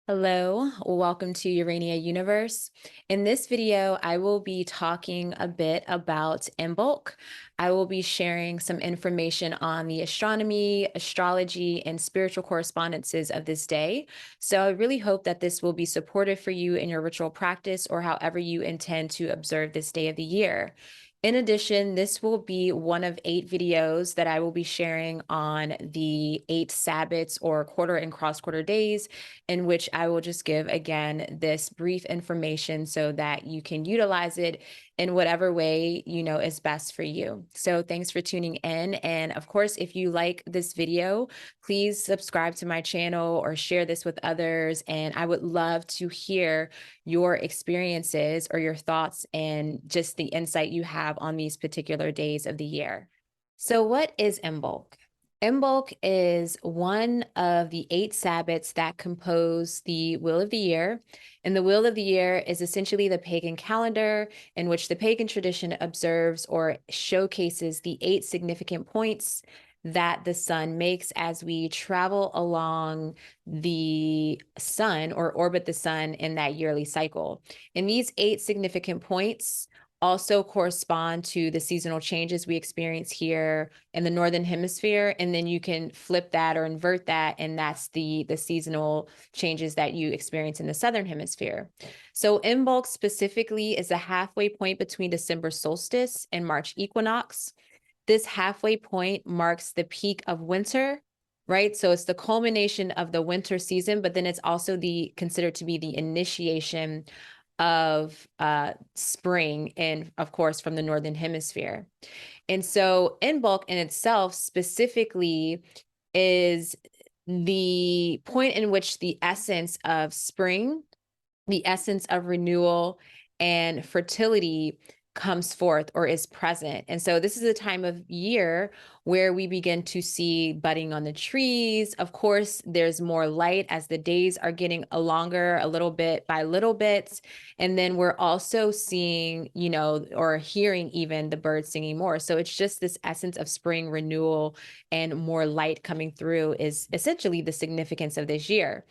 Hello, welcome to Urania Universe. In this video, I will be talking a bit about Imbolc. I will be sharing some information on the astronomy, astrology, and spiritual correspondences of this day. So I really hope that this will be supportive for you in your ritual practice or however you intend to observe this day of the year. In addition, this will be one of 8 videos that I will be sharing on the 8 Sabbats or quarter and cross quarter days, in which I will just give again this brief information so that you can utilize it in whatever way you know is best for you. So thanks for tuning in. And of course, if you like this video, please subscribe to my channel or share this with others. And I would love to hear your experiences or your thoughts and just the insight you have on these particular days of the year. So what is Imbolc? Imbolc is one of the 8 Sabbats that compose the Wheel of the Year. And the Wheel of the Year is essentially the pagan calendar in which the pagan tradition observes or showcases the 8 significant points that the sun makes as we travel along the sun or orbit the sun in that yearly cycle. And these 8 significant points also correspond to the seasonal changes we experience here in the Northern Hemisphere. And then you can flip that or invert that, and that's the seasonal changes that you experience in the Southern Hemisphere. So Imbolc specifically is the halfway point between December solstice and March equinox. This halfway point marks the peak of winter, right? So it's the culmination of the winter season, but then it's also considered to be the initiation of spring, and of course from the Northern Hemisphere. And so Imbolc in itself specifically is the point in which the essence of spring, the essence of renewal and fertility comes forth or is present. And so this is a time of year where we begin to see budding on the trees. Of course, there's more light as the days are getting longer a little bit by little bits. And then we're also seeing, or hearing even the birds singing more. So it's just this essence of spring renewal and more light coming through is essentially the significance of this year.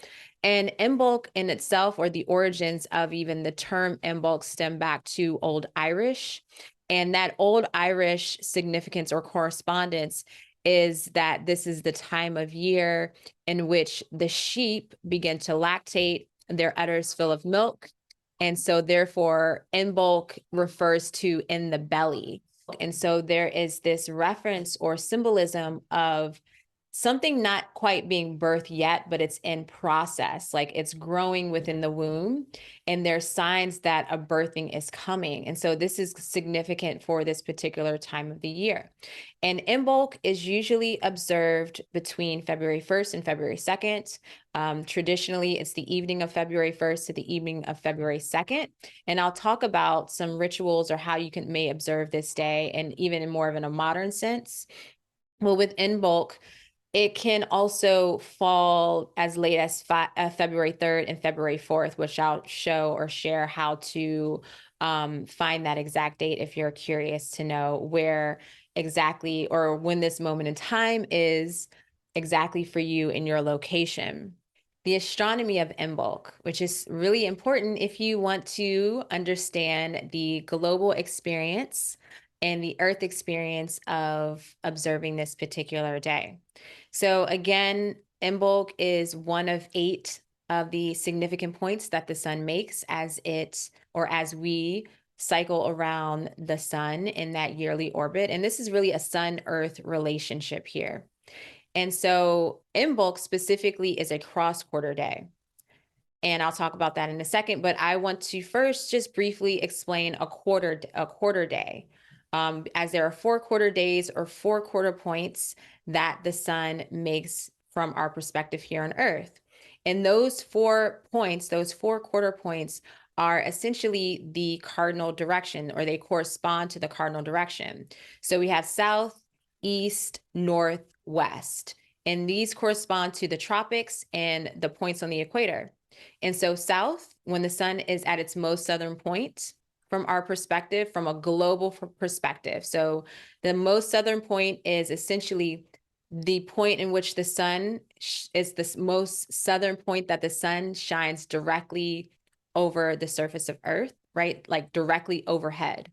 And Imbolc in itself, or the origins of even the term Imbolc, stem back to Old Irish. And that Old Irish significance or correspondence is that this is the time of year in which the sheep begin to lactate, their udders full of milk. And so therefore, Imbolc refers to in the belly. And so there is this reference or symbolism of something not quite being birthed yet, but it's in process, like it's growing within the womb, and there's signs that a birthing is coming. And so this is significant for this particular time of the year. And Imbolc is usually observed between February 1st and February 2nd. Traditionally, it's the evening of February 1st to the evening of February 2nd. And I'll talk about some rituals or how you may observe this day, and even in more of a modern sense. Well, with Imbolc, it can also fall as late as February 3rd and February 4th, which I'll show or share how to find that exact date if you're curious to know where exactly or when this moment in time is exactly for you in your location. The astronomy of Imbolc, which is really important if you want to understand the global experience and the Earth experience of observing this particular day. So again, Imbolc is one of 8 of the significant points that the sun makes as we cycle around the sun in that yearly orbit. And this is really a sun-Earth relationship here. And so Imbolc specifically is a cross-quarter day. And I'll talk about that in a second, but I want to first just briefly explain a quarter day. As there are 4 quarter days or 4 quarter points that the sun makes from our perspective here on Earth. And those 4 points, those 4 quarter points, are essentially the cardinal direction, or they correspond to the cardinal direction. So we have south, east, north, west, and these correspond to the tropics and the points on the equator. And so south, when the sun is at its most southern point, from our perspective, from a global perspective. So the most southern point is essentially the point in which the sun is the most southern point that the sun shines directly over the surface of Earth, right? Like directly overhead.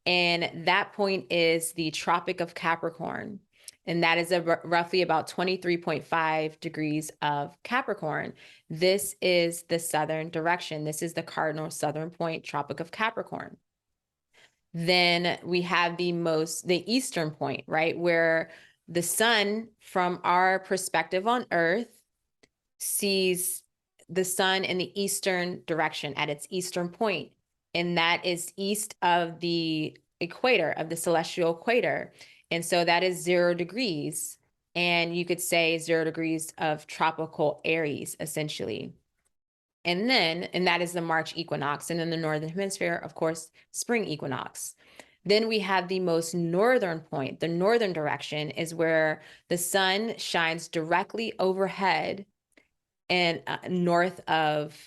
And that point is the Tropic of Capricorn. And that is roughly about 23.5 degrees of Capricorn. This is the southern direction. This is the cardinal southern point, Tropic of Capricorn. Then we have the eastern point, right? Where the sun, from our perspective on Earth, sees the sun in the eastern direction at its eastern point, and that is east of the equator, of the celestial equator. And so that is 0 degrees. And you could say 0 degrees of tropical Aries, essentially. And that is the March equinox. And in the northern hemisphere, of course, spring equinox. Then we have the most northern point. The northern direction is where the sun shines directly overhead and north of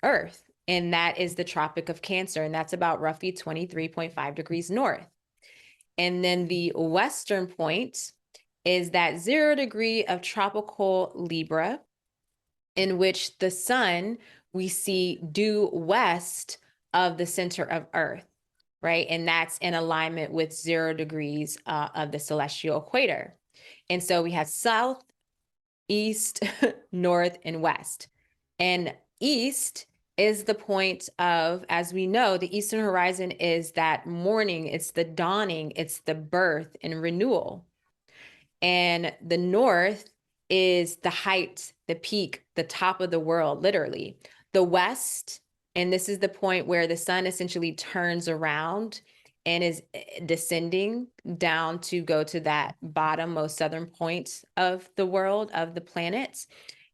Earth. And that is the Tropic of Cancer. And that's about roughly 23.5 degrees north. And then the western point is that 0 degree of tropical Libra, in which the sun we see due west of the center of Earth, right? And that's in alignment with 0 degrees of the celestial equator. And so we have south, east, north, and west. And east is the point of, as we know, the eastern horizon is that morning, it's the dawning, it's the birth and renewal. And the north is the height, the peak, the top of the world, literally. The west, and this is the point where the sun essentially turns around and is descending down to go to that bottom, most southern point of the world, of the planet.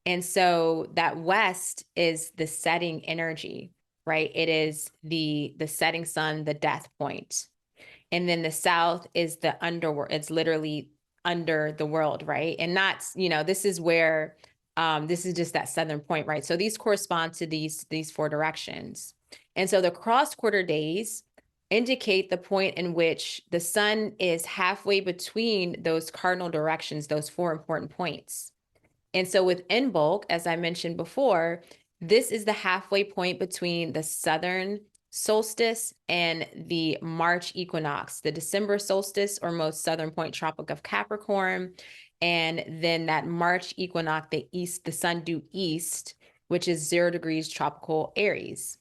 And so that west is the setting energy, right? It is the setting sun, the death point. And then the south is the underworld. It's literally under the world, right? And not, this is where this is just that southern point, right? So these correspond to these 4 directions. And so the cross quarter days indicate the point in which the sun is halfway between those cardinal directions, those 4 important points. And so with Imbolc, as I mentioned before, this is the halfway point between the southern solstice and the March equinox, the December solstice or most southern point, Tropic of Capricorn, and then that March equinox, the sun due east, which is 0 degrees tropical Aries.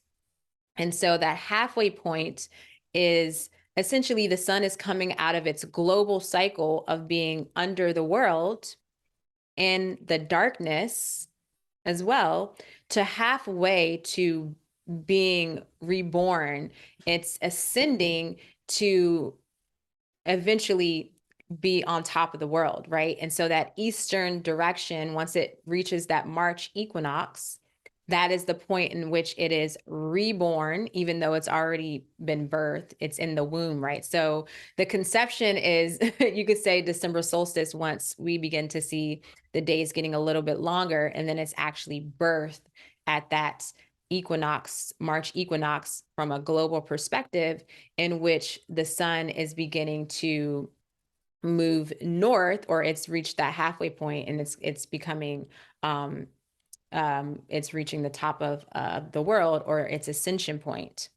And so that halfway point is essentially the sun is coming out of its global cycle of being under the world and the darkness as well, to halfway to being reborn. It's ascending to eventually be on top of the world, right? And so that eastern direction, once it reaches that March equinox, that is the point in which it is reborn, even though it's already been birthed. It's in the womb, right? So the conception is, you could say, December solstice, once we begin to see the days getting a little bit longer, and then it's actually birthed at that equinox, March equinox, from a global perspective, in which the sun is beginning to move north, or it's reached that halfway point, and it's becoming it's reaching the top of the world, or its ascension point.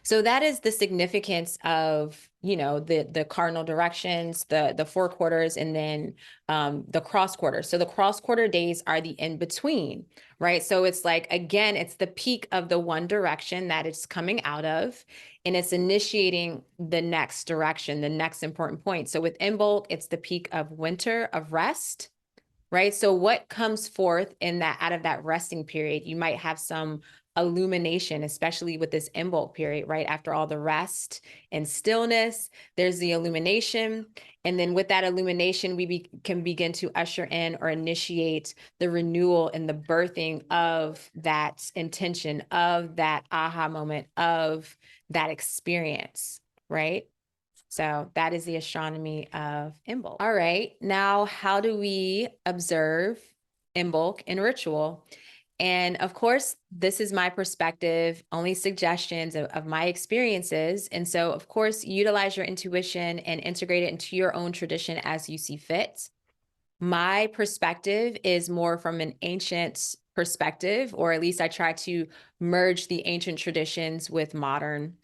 So that is the significance of, the cardinal directions, the 4 quarters, and then the cross quarters. So the cross quarter days are the in between, right? So it's like, again, it's the peak of the one direction that it's coming out of, and it's initiating the next direction, the next important point. So with Imbolc, it's the peak of winter, of rest, right? So what comes forth in that, out of that resting period? You might have some illumination, especially with this Imbolc period, right? After all the rest and stillness, there's the illumination. And then with that illumination, we can begin to usher in or initiate the renewal and the birthing of that intention, of that aha moment, of that experience, right? So that is the astronomy of Imbolc. All right, now how do we observe Imbolc in ritual? And of course, this is my perspective, only suggestions of my experiences. And so, of course, utilize your intuition and integrate it into your own tradition as you see fit. My perspective is more from an ancient perspective, or at least I try to merge the ancient traditions with modern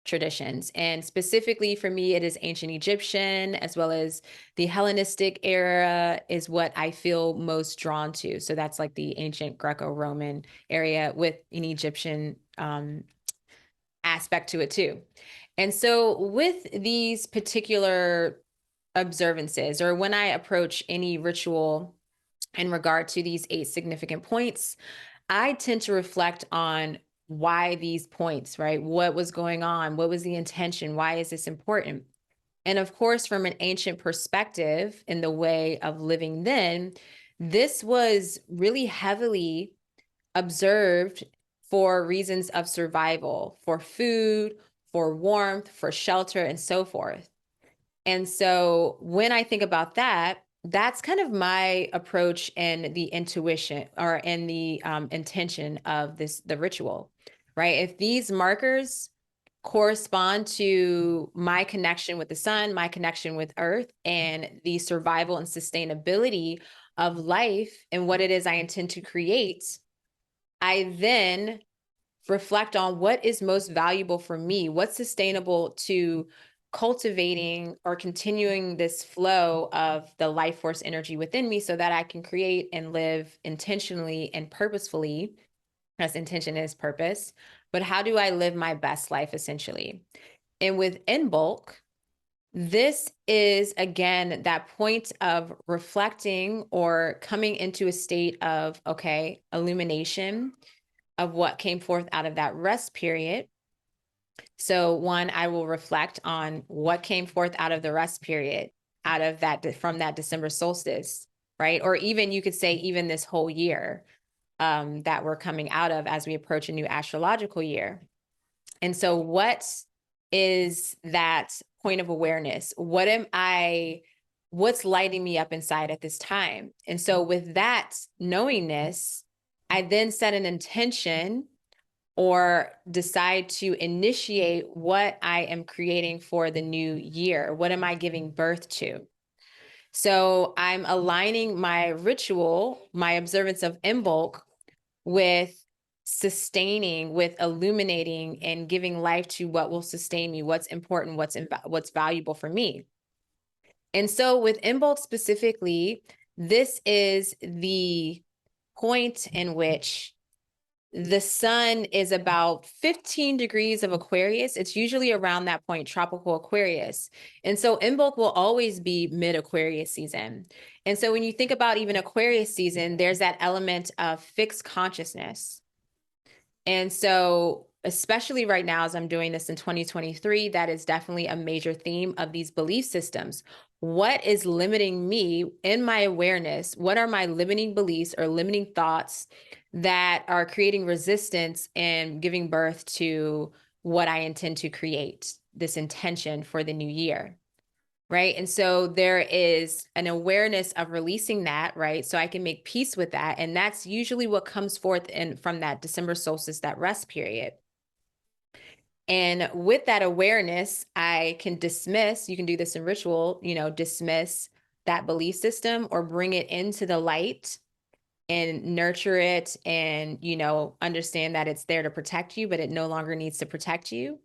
traditions. And specifically for me, it is ancient Egyptian as well as the Hellenistic era is what I feel most drawn to. So that's like the ancient Greco-Roman area with an Egyptian aspect to it too. And so with these particular observances, or when I approach any ritual in regard to these 8 significant points, I tend to reflect on why these points, right? What was going on? What was the intention? Why is this important? And of course, from an ancient perspective, in the way of living then, this was really heavily observed for reasons of survival, for food, for warmth, for shelter, and so forth. And so when I think about that, that's kind of my approach and the intuition or in the intention of the ritual, right? If these markers correspond to my connection with the sun, my connection with earth, and the survival and sustainability of life and what it is I intend to create, I then reflect on what is most valuable for me, what's sustainable to cultivating or continuing this flow of the life force energy within me so that I can create and live intentionally and purposefully, as intention is purpose. But how do I live my best life essentially? And with Imbolc, this is again that point of reflecting or coming into a state of, okay, illumination of what came forth out of that rest period. So one, I will reflect on what came forth out of the rest period, out of that, from that December solstice, right? Or even you could say even this whole year that we're coming out of as we approach a new astrological year. And so what is that point of awareness? What's lighting me up inside at this time? And so with that knowingness, I then set an intention or decide to initiate what I am creating for the new year. What am I giving birth to? So I'm aligning my ritual, my observance of Imbolc, with sustaining, with illuminating, and giving life to what will sustain me, what's important, what's valuable for me. And so with Imbolc specifically, this is the point in which the sun is about 15 degrees of Aquarius. It's usually around that point, tropical Aquarius. And so Imbolc will always be mid-Aquarius season. And so when you think about even Aquarius season, there's that element of fixed consciousness. And so especially right now, as I'm doing this in 2023, that is definitely a major theme of these belief systems. What is limiting me in my awareness? What are my limiting beliefs or limiting thoughts that are creating resistance and giving birth to what I intend to create, this intention for the new year? Right. And so there is an awareness of releasing that, right? So I can make peace with that. And that's usually what comes forth from that December solstice, that rest period. And with that awareness, I can dismiss, you can do this in ritual, dismiss that belief system or bring it into the light and nurture it and, understand that it's there to protect you, but it no longer needs to protect you.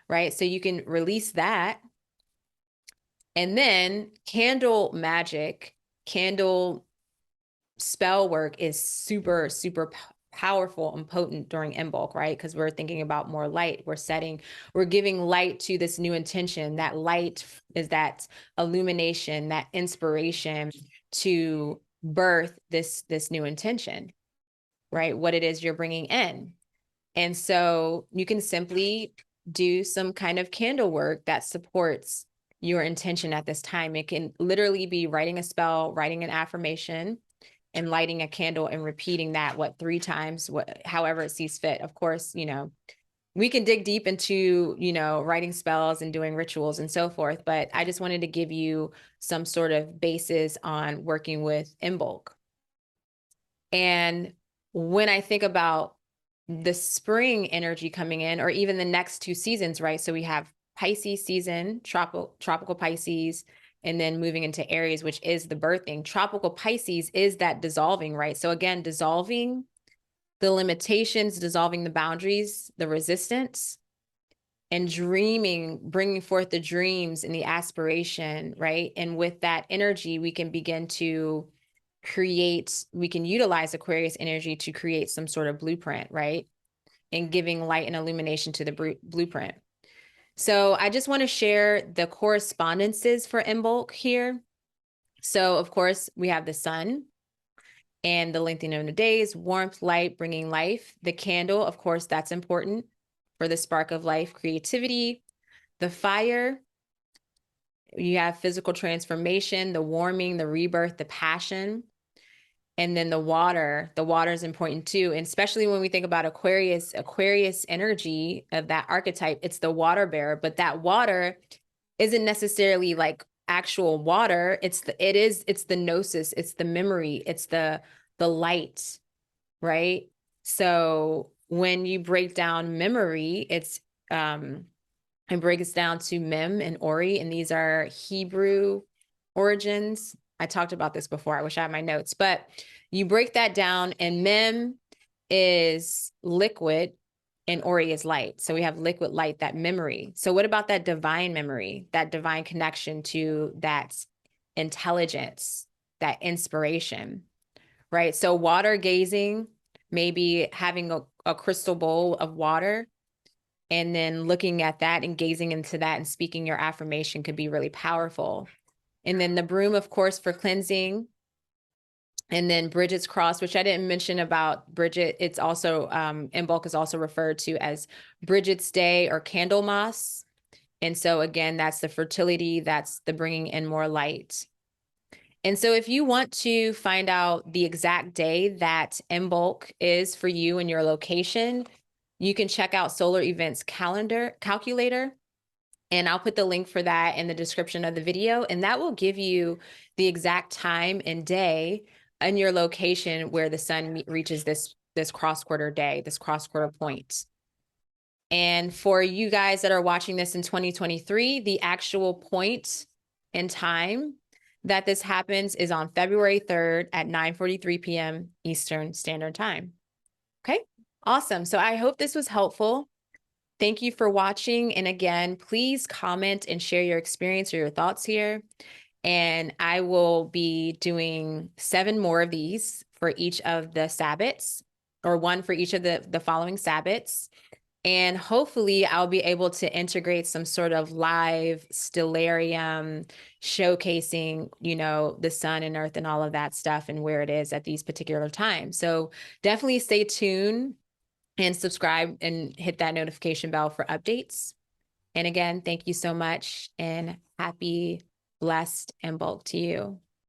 Right. So you can release that. And then candle magic, candle spell work is super, super powerful and potent during Imbolc, right? Because we're thinking about more light. We're giving light to this new intention. That light is that illumination, that inspiration to birth this new intention, right? What it is you're bringing in. And so you can simply do some kind of candle work that supports your intention at this time. It can literally be writing a spell, writing an affirmation, and lighting a candle and repeating that 3 times, however it sees fit. Of course, we can dig deep into, writing spells and doing rituals and so forth, but I just wanted to give you some sort of basis on working with Imbolc. And when I think about the spring energy coming in, or even the next 2 seasons, right? So we have Pisces season, tropical Pisces, and then moving into Aries, which is the birthing. Tropical Pisces is that dissolving, right? So again, dissolving the limitations, dissolving the boundaries, the resistance, and dreaming, bringing forth the dreams and the aspiration, right? And with that energy, we can begin to create, we can utilize Aquarius energy to create some sort of blueprint, right? And giving light and illumination to the blueprint. So I just want to share the correspondences for Imbolc here. So of course, we have the sun and the lengthening of the days, warmth, light, bringing life. The candle, of course, that's important for the spark of life, creativity. The fire, you have physical transformation, the warming, the rebirth, the passion. And then the water is important too. And especially when we think about Aquarius energy of that archetype, it's the water bearer, but that water isn't necessarily like actual water. It's the gnosis, it's the memory, it's the light, right? So when you break down memory, it breaks down to Mem and Ori, and these are Hebrew origins. I talked about this before. I wish I had my notes, but you break that down, and Mem is liquid and Ori is light. So we have liquid light, that memory. So what about that divine memory, that divine connection to that intelligence, that inspiration, right? So water gazing, maybe having a crystal bowl of water and then looking at that and gazing into that and speaking your affirmation could be really powerful. And then the broom, of course, for cleansing. And then Bridget's cross, which I didn't mention about Bridget. It's also, Imbolc is also referred to as Bridget's day or Candlemas. And so again, that's the fertility, that's the bringing in more light. And so if you want to find out the exact day that Imbolc is for you and your location, you can check out Solar Events Calculator. And I'll put the link for that in the description of the video. And that will give you the exact time and day in your location where the sun reaches this cross quarter day, this cross quarter point. And for you guys that are watching this in 2023, the actual point in time that this happens is on February 3rd at 9:43 p.m. Eastern Standard Time. Okay, awesome. So I hope this was helpful. Thank you for watching. And again, please comment and share your experience or your thoughts here. And I will be doing 7 more of these for each of the Sabbats, or 1 for each of the following Sabbats. And hopefully I'll be able to integrate some sort of live stellarium showcasing, you know, the sun and earth and all of that stuff and where it is at these particular times. So definitely stay tuned and subscribe and hit that notification bell for updates. And again, thank you so much and happy, blessed Imbolc to you.